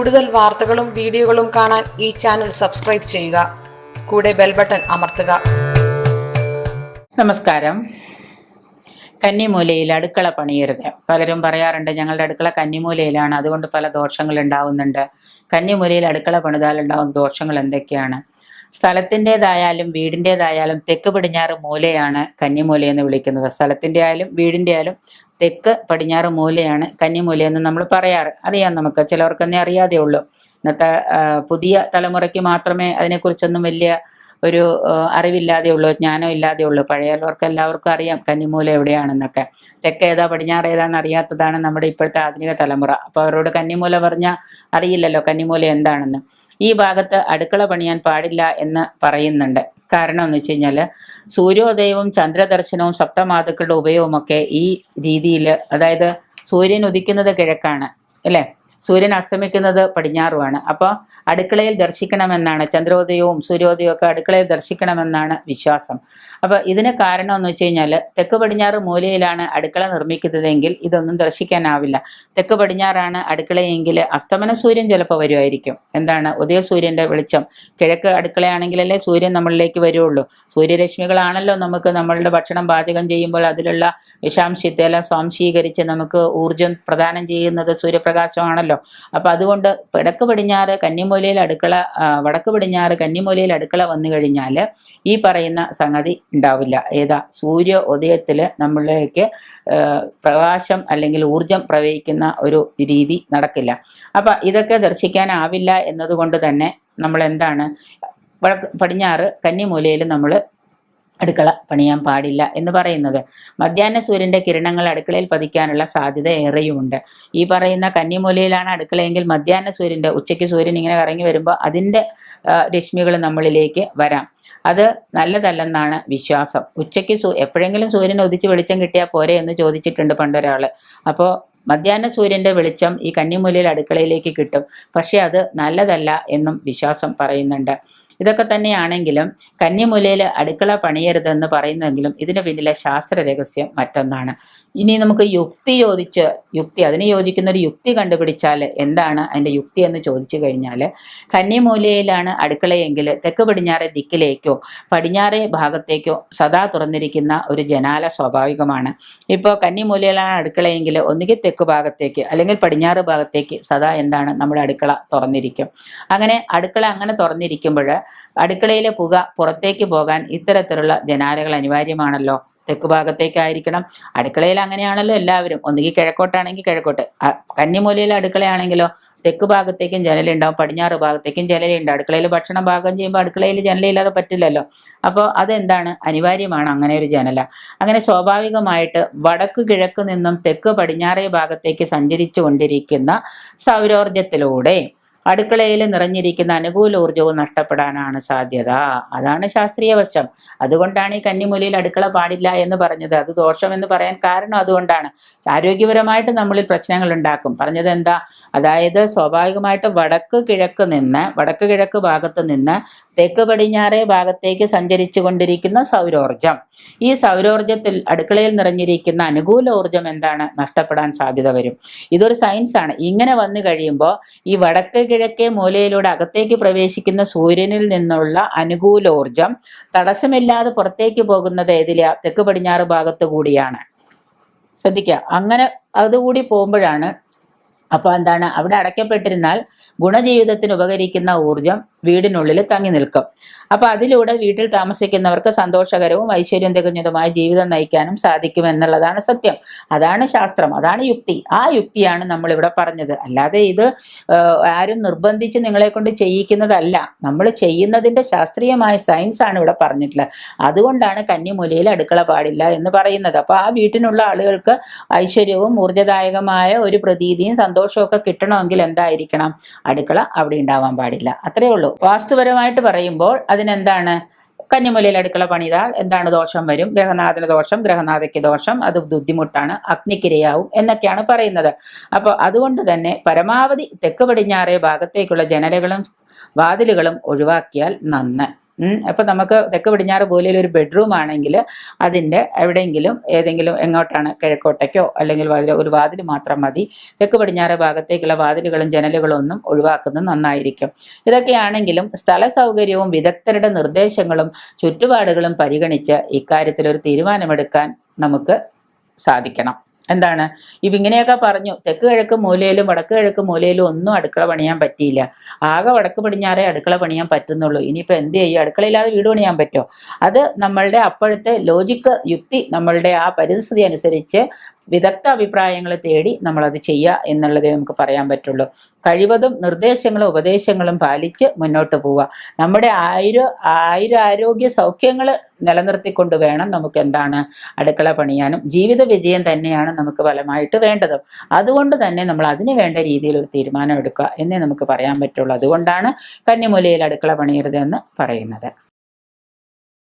കൂടുതൽ വാർത്തകളും വീഡിയോകളും കാണാൻ ഈ ചാനൽ സബ്സ്ക്രൈബ് ചെയ്യുക. കൂടെ ബെൽ ബട്ടൺ അമർത്തുക. നമസ്കാരം. കന്നിമൂലയിൽ അടുക്കള പണിയരുത്. പലരും പറയാറുണ്ട് ഞങ്ങളുടെ അടുക്കള കന്നിമൂലയിലാണ്, അതുകൊണ്ട് പല ദോഷങ്ങൾ ഉണ്ടാവുന്നുണ്ട്. കന്നിമൂലയിൽ അടുക്കള പണിതാൽ ഉണ്ടാവുന്ന ദോഷങ്ങൾ എന്തൊക്കെയാണ്? സ്ഥലത്തിൻ്റെതായാലും വീടിൻ്റെതായാലും തെക്ക് പടിഞ്ഞാറ് മൂലയാണ് കന്നിമൂല എന്ന് വിളിക്കുന്നത്. സ്ഥലത്തിൻ്റെ ആയാലും വീടിൻ്റെ ആയാലും തെക്ക് പടിഞ്ഞാറ് മൂലയാണ് കന്നിമൂലയെന്ന് നമ്മൾ പറയാറ്. അറിയാം, നമുക്ക് ചിലവർക്കെന്നേ അറിയാതെ ഉള്ളൂ. ഇന്നത്തെ പുതിയ തലമുറയ്ക്ക് മാത്രമേ അതിനെക്കുറിച്ചൊന്നും വലിയ ഒരു അറിവില്ലാതെ ഉള്ളൂ, ജ്ഞാനം ഇല്ലാതെ ഉള്ളൂ. പഴയവർക്ക് എല്ലാവർക്കും അറിയാം കന്നിമൂല എവിടെയാണെന്നൊക്കെ. തെക്ക് ഏതാ പടിഞ്ഞാറ് ഏതാന്ന് അറിയാത്തതാണ് നമ്മുടെ ഇപ്പോഴത്തെ ആധുനിക തലമുറ. അപ്പോൾ അവരോട് കന്നിമൂല പറഞ്ഞാൽ അറിയില്ലല്ലോ കന്നിമൂല എന്താണെന്ന്. ഈ ഭാഗത്ത് അടുക്കള പണിയാൻ പാടില്ല എന്ന് പറയുന്നുണ്ട്. കാരണം എന്ന് വെച്ച് കഴിഞ്ഞാൽ സൂര്യോദയവും ചന്ദ്രദർശനവും സപ്തമാതുക്കളുടെ ഉപയോഗമൊക്കെ ഈ രീതിയിൽ, അതായത് സൂര്യൻ ഉദിക്കുന്നത് കിഴക്കാണ് അല്ലേ, സൂര്യൻ അസ്തമിക്കുന്നത് പടിഞ്ഞാറുമാണ്. അപ്പോൾ അടുക്കളയിൽ ദർശിക്കണമെന്നാണ്, ചന്ദ്രോദയവും സൂര്യോദയവും ഒക്കെ അടുക്കളയിൽ ദർശിക്കണമെന്നാണ് വിശ്വാസം. അപ്പോൾ ഇതിന് കാരണം എന്ന് വെച്ച് കഴിഞ്ഞാൽ തെക്ക് പടിഞ്ഞാറ് മൂലയിലാണ് അടുക്കള നിർമ്മിക്കുന്നതെങ്കിൽ ഇതൊന്നും ദർശിക്കാനാവില്ല. തെക്ക് പടിഞ്ഞാറാണ് അടുക്കളയെങ്കിൽ അസ്തമന സൂര്യൻ ചിലപ്പോൾ വരുമായിരിക്കും. എന്താണ്, ഉദയസൂര്യൻ്റെ വെളിച്ചം കിഴക്ക് അടുക്കളയാണെങ്കിലല്ലേ സൂര്യൻ നമ്മളിലേക്ക് വരുള്ളൂ. സൂര്യരശ്മികളാണല്ലോ നമുക്ക് നമ്മളുടെ ഭക്ഷണം പാചകം ചെയ്യുമ്പോൾ അതിലുള്ള വിഷാംശത്തെ എല്ലാം സ്വാംശീകരിച്ച് നമുക്ക് ഊർജം പ്രദാനം ചെയ്യുന്നത് സൂര്യപ്രകാശമാണല്ലോ. അപ്പൊ അതുകൊണ്ട് വടക്ക് പടിഞ്ഞാറ് കന്നിമൂലയിൽ അടുക്കള, വടക്ക് പടിഞ്ഞാറ് കന്നിമൂലയിൽ അടുക്കള വന്നു കഴിഞ്ഞാൽ ഈ പറയുന്ന സംഗതി ഉണ്ടാവില്ല. ഏതാ, സൂര്യ ഉദയത്തില് നമ്മളിലേക്ക് പ്രകാശം അല്ലെങ്കിൽ ഊർജം പ്രവഹിക്കുന്ന ഒരു രീതി നടക്കില്ല. അപ്പൊ ഇതൊക്കെ ദർശിക്കാനാവില്ല എന്നതുകൊണ്ട് തന്നെ നമ്മൾ എന്താണ്, വടക്ക് പടിഞ്ഞാറ് കന്നിമൂലയിൽ നമ്മൾ അടുക്കള പണിയാൻ പാടില്ല എന്ന് പറയുന്നത്. മധ്യാഹ്ന സൂര്യന്റെ കിരണങ്ങൾ അടുക്കളയിൽ പതിക്കാനുള്ള സാധ്യത ഏറെയുമുണ്ട്. ഈ പറയുന്ന കന്നിമൂലയിലാണ് അടുക്കളയെങ്കിൽ മധ്യാഹ്ന സൂര്യന്റെ, ഉച്ചയ്ക്ക് സൂര്യൻ ഇങ്ങനെ കറങ്ങി വരുമ്പോൾ അതിൻ്റെ രശ്മികൾ നമ്മളിലേക്ക് വരാം. അത് നല്ലതല്ലെന്നാണ് വിശ്വാസം. ഉച്ചയ്ക്ക് എപ്പോഴെങ്കിലും സൂര്യൻ ഉദിച്ച് വെളിച്ചം കിട്ടിയാൽ പോരെ എന്ന് ചോദിച്ചിട്ടുണ്ട് പണ്ടൊരാള്. അപ്പോൾ മധ്യാഹ്ന സൂര്യന്റെ വെളിച്ചം ഈ കന്നിമൂലയിൽ അടുക്കളയിലേക്ക് കിട്ടും, പക്ഷെ അത് നല്ലതല്ല എന്നും വിശ്വാസം പറയുന്നുണ്ട്. ഇതൊക്കെ തന്നെയാണെങ്കിലും കന്നിമൂലയിൽ അടുക്കള പണിയരുതെന്ന് പറയുന്നെങ്കിലും ഇതിന് പിന്നിലെ ശാസ്ത്ര രഹസ്യം മറ്റൊന്നാണ്. ഇനി നമുക്ക് അതിന് യോജിക്കുന്ന ഒരു യുക്തി കണ്ടുപിടിച്ചാൽ എന്താണ് അതിൻ്റെ യുക്തി എന്ന് ചോദിച്ചു കഴിഞ്ഞാൽ, കന്നിമൂലയിലാണ് അടുക്കളയെങ്കിൽ തെക്ക് പടിഞ്ഞാറേ ദിക്കിലേക്കോ പടിഞ്ഞാറേ ഭാഗത്തേക്കോ സദാ തുറന്നിരിക്കുന്ന ഒരു ജനാല സ്വാഭാവികമാണ്. ഇപ്പോൾ കന്നിമൂലയിലാണ് അടുക്കളയെങ്കിൽ ഒന്നുകിൽ തെക്ക് ഭാഗത്തേക്ക് അല്ലെങ്കിൽ പടിഞ്ഞാറ് ഭാഗത്തേക്ക് സദാ എന്താണ്, നമ്മുടെ അടുക്കള തുറന്നിരിക്കും. അങ്ങനെ അടുക്കള അങ്ങനെ തുറന്നിരിക്കുമ്പോൾ അടുക്കളയിലെ പുക പുറത്തേക്ക് പോകാൻ ഇത്തരത്തിലുള്ള ജനാലകൾ അനിവാര്യമാണല്ലോ. തെക്ക് ഭാഗത്തേക്കായിരിക്കണം. അടുക്കളയിൽ അങ്ങനെയാണല്ലോ എല്ലാവരും, ഒന്നുകിൽ കിഴക്കോട്ടാണെങ്കിൽ കിഴക്കോട്ട്. കന്നിമൂലയിലെ അടുക്കളയാണെങ്കിലോ തെക്ക് ഭാഗത്തേക്കും ജനലുണ്ടാവും, പടിഞ്ഞാറ് ഭാഗത്തേക്കും ജനലുണ്ട്. അടുക്കളയിൽ ഭക്ഷണം പാകം ചെയ്യുമ്പോൾ അടുക്കളയിൽ ജനലയില്ലാതെ പറ്റില്ലല്ലോ. അപ്പോൾ അതെന്താണ്, അനിവാര്യമാണ് അങ്ങനെ ഒരു ജനല. അങ്ങനെ സ്വാഭാവികമായിട്ട് വടക്ക് കിഴക്ക് നിന്നും തെക്ക് പടിഞ്ഞാറേ ഭാഗത്തേക്ക് സഞ്ചരിച്ചു കൊണ്ടിരിക്കുന്ന സൗരോർജത്തിലൂടെ അടുക്കളയിൽ നിറഞ്ഞിരിക്കുന്ന അനുകൂല ഊർജവും നഷ്ടപ്പെടാനാണ് സാധ്യത. അതാണ് ശാസ്ത്രീയ വശം. അതുകൊണ്ടാണ് ഈ കന്നിമൂലയിൽ അടുക്കള പാടില്ല എന്ന് പറഞ്ഞത്. അത് ദോഷമെന്ന് പറയാൻ കാരണം അതുകൊണ്ടാണ്. ആരോഗ്യപരമായിട്ട് നമ്മളിൽ പ്രശ്നങ്ങൾ ഉണ്ടാക്കും. പറഞ്ഞത് എന്താ, അതായത് സ്വാഭാവികമായിട്ട് വടക്ക് കിഴക്ക് ഭാഗത്ത് നിന്ന് തെക്ക് പടിഞ്ഞാറേ ഭാഗത്തേക്ക് സഞ്ചരിച്ചു കൊണ്ടിരിക്കുന്ന സൗരോർജം, ഈ സൗരോർജത്തിൽ അടുക്കളയിൽ നിറഞ്ഞിരിക്കുന്ന അനുകൂല ഊർജം എന്താണ്, നഷ്ടപ്പെടാൻ സാധ്യത വരും. ഇതൊരു സയൻസ് ആണ്. ഇങ്ങനെ വന്നു കഴിയുമ്പോൾ ഈ വടക്ക് കിഴക്കേ മൂലയിലൂടെ അകത്തേക്ക് പ്രവേശിക്കുന്ന സൂര്യനിൽ നിന്നുള്ള അനുകൂലോർജം തടസ്സമില്ലാതെ പുറത്തേക്ക് പോകുന്നത് ഏതിലാ, തെക്ക് പടിഞ്ഞാറ് ഭാഗത്ത് കൂടിയാണ്. ശ്രദ്ധിക്കുക, അങ്ങനെ അതുകൂടി പോകുമ്പോഴാണ്. അപ്പോൾ എന്താണ്, അവിടെ അടയ്ക്കപ്പെട്ടിരുന്നാൽ ഗുണജീവിതത്തിന് ഉപകരിക്കുന്ന ഊർജം വീടിനുള്ളിൽ തങ്ങി നിൽക്കും. അപ്പോൾ അതിലൂടെ വീട്ടിൽ താമസിക്കുന്നവർക്ക് സന്തോഷകരവും ഐശ്വര്യം തികഞ്ഞതുമായ ജീവിതം നയിക്കാനും സാധിക്കും എന്നുള്ളതാണ് സത്യം. അതാണ് ശാസ്ത്രം, അതാണ് യുക്തി. ആ യുക്തിയാണ് നമ്മളിവിടെ പറഞ്ഞത്. അല്ലാതെ ഇത് ആരും നിർബന്ധിച്ച് നിങ്ങളെ കൊണ്ട് ചെയ്യിക്കുന്നതല്ല. നമ്മൾ ചെയ്യുന്നതിൻ്റെ ശാസ്ത്രീയമായ സയൻസ് ആണ് ഇവിടെ പറഞ്ഞിട്ടുള്ളത്. അതുകൊണ്ടാണ് കന്നിമൂലയിൽ അടുക്കള പാടില്ല എന്ന് പറയുന്നത്. അപ്പോൾ ആ വീട്ടിനുള്ള ആളുകൾക്ക് ഐശ്വര്യവും ഊർജ്ജദായകമായ ഒരു പ്രതീതിയും സന്തോഷവും ഒക്കെ കിട്ടണമെങ്കിൽ എന്തായിരിക്കണം, അടുക്കള അവിടെ ഉണ്ടാവാൻ പാടില്ല. അത്രയേ ഉള്ളൂ. വാസ്തുപരമായിട്ട് പറയുമ്പോൾ അതിനെന്താണ്, കന്നിമൂലയിൽ അടുക്കള പണിതാൽ എന്താണ് ദോഷം വരും, ഗ്രഹനാഥന് ദോഷം, ഗ്രഹനാഥയ്ക്ക് ദോഷം, അത് ബുദ്ധിമുട്ടാണ്, അഗ്നിക്കിരയാവും എന്നൊക്കെയാണ് പറയുന്നത്. അപ്പോൾ അതുകൊണ്ട് തന്നെ പരമാവധി തെക്ക് പടിഞ്ഞാറേ ഭാഗത്തേക്കുള്ള ജനലുകളും വാതിലുകളും ഒഴിവാക്കിയാൽ നന്ന്. അപ്പൊ നമുക്ക് തെക്ക് പടിഞ്ഞാറ് മൂലയിൽ ഒരു ബെഡ്റൂം ആണെങ്കിൽ അതിന്റെ എവിടെയെങ്കിലും ഏതെങ്കിലും എങ്ങോട്ടാണ്, കിഴക്കോട്ടേക്കോ അല്ലെങ്കിൽ ഒരു വാതിൽ മാത്രം മതി. തെക്ക് പടിഞ്ഞാറ് ഭാഗത്തേക്കുള്ള വാതിലുകളും ജനലുകളും ഒന്നും ഒഴിവാക്കുന്നത് നന്നായിരിക്കും. ഇതൊക്കെയാണെങ്കിലും സ്ഥല സൗകര്യവും വിദഗ്ധരുടെ നിർദ്ദേശങ്ങളും ചുറ്റുപാടുകളും പരിഗണിച്ച് ഇക്കാര്യത്തിൽ ഒരു തീരുമാനമെടുക്കാൻ നമുക്ക് സാധിക്കണം. എന്താണ് ഇങ്ങനെയൊക്കെ പറഞ്ഞു. തെക്ക് കിഴക്ക് മൂലയിലും വടക്ക് കിഴക്ക് മൂലയിലും ഒന്നും അടുക്കള പണിയാൻ പറ്റിയില്ല. ആകെ വടക്ക് പടിഞ്ഞാറേ അടുക്കള പണിയാൻ പറ്റുന്നുള്ളൂ. ഇനിയിപ്പോൾ എന്ത് ചെയ്യും? അടുക്കളയില്ലാതെ വീട് പണിയാൻ പറ്റുമോ? അത് നമ്മളുടെ അപ്പോഴത്തെ യുക്തി നമ്മളുടെ ആ പരിസ്ഥിതി അനുസരിച്ച് വിദഗ്ധ അഭിപ്രായങ്ങൾ തേടി നമ്മളത് ചെയ്യുക എന്നുള്ളതേ നമുക്ക് പറയാൻ പറ്റുള്ളൂ. കഴിവതും നിർദ്ദേശങ്ങളും ഉപദേശങ്ങളും പാലിച്ച് മുന്നോട്ട് പോവുക. നമ്മുടെ ആരോഗ്യ സൗഖ്യങ്ങൾ നിലനിർത്തിക്കൊണ്ട് വേണം നമുക്ക് എന്താണ് അടുക്കള പണിയാനും. ജീവിത വിജയം തന്നെയാണ് നമുക്ക് ഫലമായിട്ട് വേണ്ടത്. അതുകൊണ്ട് തന്നെ നമ്മൾ അതിന് വേണ്ട രീതിയിൽ ഒരു തീരുമാനം എടുക്കുക എന്നേ നമുക്ക് പറയാൻ പറ്റുള്ളൂ. അതുകൊണ്ടാണ് കന്നിമൂലയിൽ അടുക്കള പണിയരുത് എന്ന് പറയുന്നത്.